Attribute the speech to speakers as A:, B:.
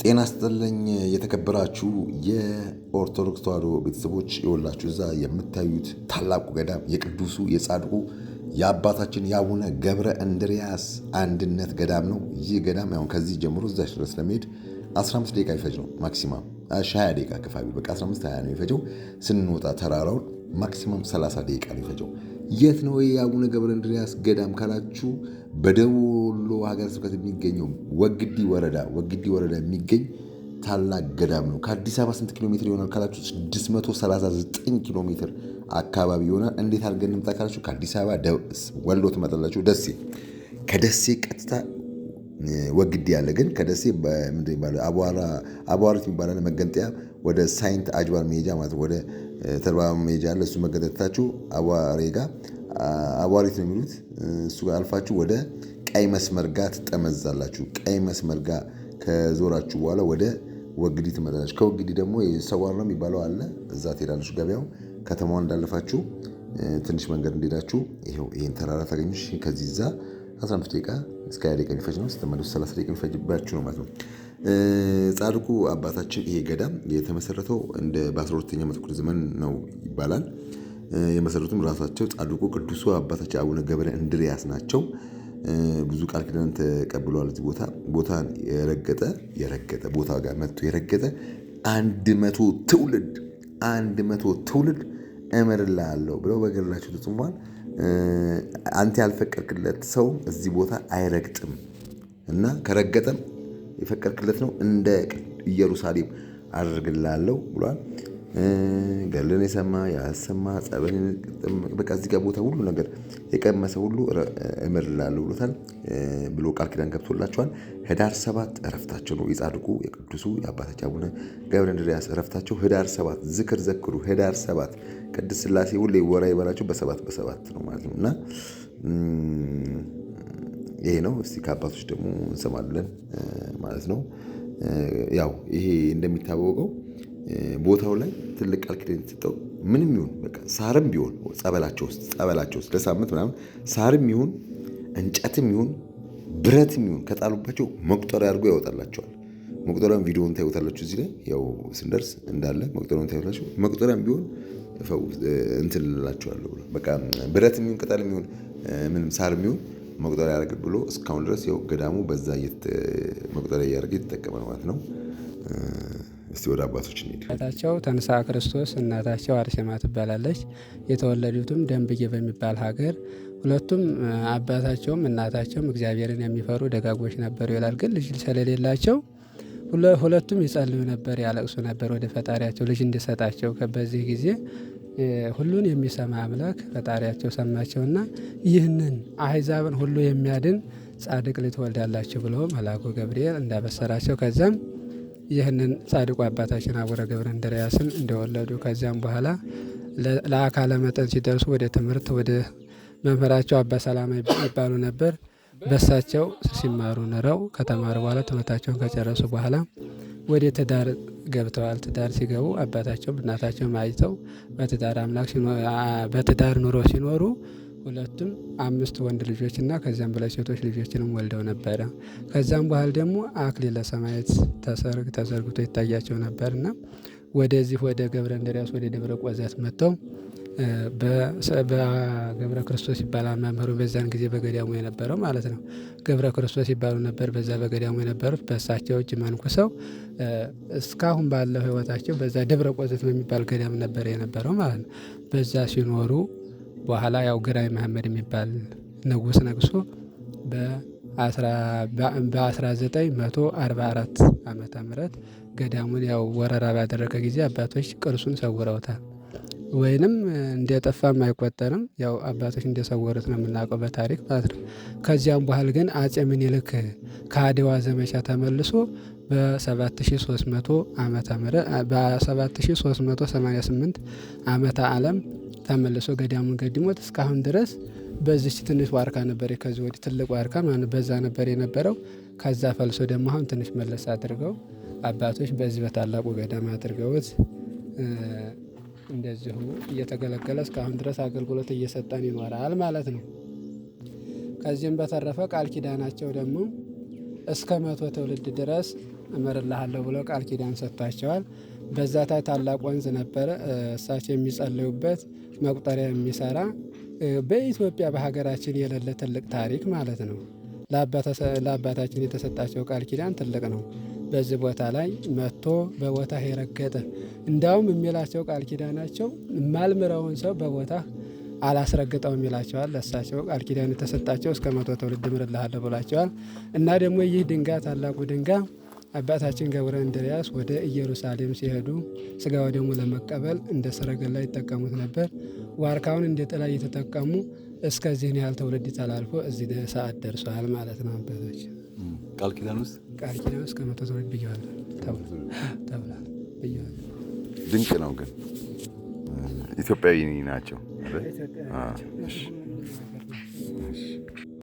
A: ጤና ይስጥልኝ የተከበራችሁ የኦርቶዶክስ ተዋሕዶ ቤተሰቦች የወላችሁ እዛ የምታዩት ታላቁ ገዳም የቅዱሱ የጻድቁ የአባታችን የአቡነ ገብረ እንድርያስ አንድነት ገዳም ነው። ይህ ገዳም አሁን ከዚህ ጀምሮ እዛች ድረስ ለመሄድ 15 ደቂቃ ይፈጅ ነው ማክሲማም 20 ደቂቃ ከፋቢ በቃ 15 20 ነው የሚፈጀው። ስንወጣ ተራራውን ማክሲማም 30 ደቂቃ ነው የሚፈጀው። የት ነው የአቡነ ገብረ እንድርያስ ገዳም ካላችሁ በደቡብ ወሎ ሀገረ ስብከት የሚገኘው ወግዲ ወረዳ የሚገኝ ታላቅ ገዳም ነው። ከአዲስ አበባ ስንት ኪሎ ሜትር ይሆናል ካላችሁ 639 ኪሎ ሜትር አካባቢ ይሆናል። እንዴት አድርገን እንምጣ ካላችሁ ከአዲስ አበባ ወሎ ትመጣላችሁ። ከደሴ ቀጥታ ወግዲ ያለ ግን ከደሴ አቧሪት የሚባል መገንጠያ ወደ ሳይንት አጅባር መሄጃ ማለት ወደ ተልባ መሄጃ አለ። እሱ መገንጠታችሁ አቧሬ ጋር አቧሪት ነው የሚሉት። እሱ ጋር አልፋችሁ ወደ ቀይ መስመር ጋር ትጠመዛላችሁ። ቀይ መስመር ጋር ከዞራችሁ በኋላ ወደ ወግዲ ትመጣላችሁ። ከወግዲ ደግሞ ሰዋር ነው የሚባለው አለ። እዛ ትሄዳላችሁ። ገበያው ከተማዋን እንዳለፋችሁ ትንሽ መንገድ እንደሄዳችሁ ይሄን ተራራ ታገኙሽ። ከዚህ እዛ 15 ደቂቃ እስከ 20 ደቂቃ የሚፈጅ ነው። ስትመለሱ 30 ደቂቃ የሚፈጅባችሁ ነው ማለት ነው። ጻድቁ አባታችን ይሄ ገዳም የተመሰረተው በ12ኛ መቶ ክፍለ ዘመን ነው ይባላል። የመሰረቱም ራሳቸው ጻድቁ ቅዱሱ አባታችን አቡነ ገብረ እንድርያስ ናቸው። ብዙ ቃል ኪዳን ተቀብለዋል። እዚህ ቦታን የረገጠ ቦታ ጋር መጥቶ የረገጠ 100 ትውልድ እምርልሃለሁ ብለው በገድላቸው ተጽፏል። አንተ ያልፈቀድክለት ሰው እዚህ ቦታ አይረግጥም እና ከረገጠም የፈቀድክለት ነው እንደ ኢየሩሳሌም አድርግልሃለሁ ብሏል። ገድልን የሰማ ያሰማ ጸበልን በቃ እዚህ ጋር ቦታ ሁሉ ነገር የቀመሰ ሁሉ እምርልሃለሁ ብሎታል ብሎ ቃል ኪዳን ገብቶላቸዋል። ህዳር 7 እረፍታቸው ነው። የጻድቁ የቅዱሱ የአባታችን አቡነ ገብረ እንድርያስ እረፍታቸው ህዳር 7 ዝክር ዘክሩ። ህዳር 7 ቅድስት ሥላሴ ሁሌ ወራ ይበላቸው በሰባት ነው ማለት ነው እና ይሄ ነው። እስቲ ከአባቶች ደግሞ እንሰማለን ማለት ነው። ያው ይሄ እንደሚታወቀው ቦታው ላይ ትልቅ ቃል ኪዳን የተሰጠው ምንም ይሁን በቃ ሳርም ቢሆን ጸበላቸው ውስጥ ለሳምንት ምናምን ሳርም ይሁን እንጨትም ይሁን ብረትም ይሁን ከጣሉባቸው መቁጠሪያ አድርጎ ያወጣላቸዋል። መቁጠሪያም ቪዲዮውን ታዩታላችሁ። እዚህ ላይ ያው ስንደርስ እንዳለ መቁጠሪያውን ታዩታላችሁ። መቁጠሪያም ቢሆን እንትን ልላቸዋለሁ ብሎ በቃ ብረትም ይሁን ቅጠልም ይሁን ምንም ሳርም ይሁን መቁጠሪያ ያደርግ ብሎ እስካሁን ድረስ ያው ገዳሙ በዛ መቁጠሪያ እያደረገ የተጠቀመ ነው ማለት ነው። እስቲ ወደ አባቶች እንሂድ።
B: እናታቸው ተንሥአ ክርስቶስ እናታቸው አርሴማ ትባላለች። የተወለዱትም ደንብዬ በሚባል ሀገር፣ ሁለቱም አባታቸውም እናታቸውም እግዚአብሔርን የሚፈሩ ደጋጎች ነበሩ ይላል። ግን ልጅ ስለሌላቸው ሁለቱም ይጸልዩ ነበር፣ ያለቅሱ ነበር ወደ ፈጣሪያቸው ልጅ እንዲሰጣቸው። በዚህ ጊዜ ሁሉን የሚሰማ አምላክ ፈጣሪያቸው ሰማቸውና ይህንን አሕዛብን ሁሉ የሚያድን ጻድቅ ልጅ ትወልዳላችሁ ብሎ መልአኩ ገብርኤል እንዳበሰራቸው ከዚያም ይህንን ጻድቁ አባታችን አቡነ ገብረ እንድርያስን እንደወለዱ ከዚያም በኋላ ለአካለ መጠን ሲደርሱ ወደ ትምህርት ወደ መምህራቸው አባ ሰላማ ይባሉ ነበር። በሳቸው ሲማሩ ኖረው ከተማሩ በኋላ ትምህርታቸውን ከጨረሱ በኋላ ወደ ትዳር ገብተዋል። ትዳር ሲገቡ አባታቸውም እናታቸውም አይተው በትዳር ኑሮ ሲኖሩ ሁለቱም 5 ወንድ ልጆችና ከዚያም በላይ ሴቶች ልጆችንም ወልደው ነበረ። ከዛም በኋላ ደግሞ አክሊለ ሰማዕት ተዘርግቶ ይታያቸው ነበርና ወደዚህ ወደ ገብረ እንድርያስ ወደ ደብረ ቆዘት መጥተው በገብረ ክርስቶስ ይባላል መምህሩ በዛን ጊዜ በገዳሙ የነበረው ማለት ነው። ገብረ ክርስቶስ ይባሉ ነበር በዛ በገዳሙ የነበሩት። በእሳቸው እጅ መንኩሰው እስካሁን ባለው ሕይወታቸው በዛ ደብረ ቆዘት በሚባል ገዳም ነበር የነበረው ማለት ነው። በዛ ሲኖሩ በኋላ ያው ግራኝ መሐመድ የሚባል ንጉሥ ነግሶ በ1944 ዓመተ ምህረት ገዳሙን ያው ወረራ ባደረገ ጊዜ አባቶች ቅርሱን ሰውረውታል። ወይንም እንደጠፋም አይቆጠርም። ያው አባቶች እንደሰወሩት ነው የምናውቀው በታሪክ ማለት ነው። ከዚያም በኋላ ግን አጼ ምኒልክ ከአድዋ ዘመቻ ተመልሶ በ7388 ዓመተ ዓለም ተመልሶ ገዳሙን ገድሞት እስካሁን ድረስ በዚች ትንሽ ዋርካ ነበር። ከዚህ ወዲህ ትልቅ ዋርካ ማለት በዛ ነበር የነበረው። ከዛ ፈልሶ ደግሞ አሁን ትንሽ መለስ አድርገው አባቶች በዚህ በታላቁ ገዳም አድርገውት እንደዚሁ እየተገለገለ እስካሁን ድረስ አገልግሎት እየሰጠን ይኖራል ማለት ነው። ከዚህም በተረፈ ቃል ኪዳናቸው ደግሞ እስከ 100 ትውልድ ድረስ እምርልሃለሁ ብሎ ቃል ኪዳን ሰጥቷቸዋል። በዛ ታላቅ ወንዝ ነበረ እሳቸው የሚጸልዩበት መቁጠሪያ የሚሰራ በኢትዮጵያ በሀገራችን የሌለ ትልቅ ታሪክ ማለት ነው። ለአባታችን የተሰጣቸው ቃል ኪዳን ትልቅ ነው። በዚህ ቦታ ላይ መጥቶ በቦታ የረገጠ እንዳውም የሚላቸው ቃል ኪዳናቸው የማልምረውን ሰው በቦታ አላስረግጠውም ይላቸዋል። ለእሳቸው ቃል ኪዳን የተሰጣቸው እስከ 100 ትውልድ እምርልሃለሁ ብሏቸዋል። እና ደግሞ ይህ ድንጋይ ታላቁ ድንጋይ አባታችን ገብረ እንድርያስ ወደ ኢየሩሳሌም ሲሄዱ ስጋ ወደሙ ለመቀበል እንደ ሰረገላ ይጠቀሙት ነበር። ዋርካውን እንደ ጥላ እየተጠቀሙ እስከዚህን ያህል ትውልድ ተላልፎ እዚህ ሰዓት ደርሷል ማለት ነው። አባቶች
A: ቃል ኪዳን ውስጥ
B: እስከ 100 ትውልድ ብየዋለሁ ተብሏል ብየዋለሁ።
A: ድንቅ ነው። ግን ኢትዮጵያዊ ናቸው።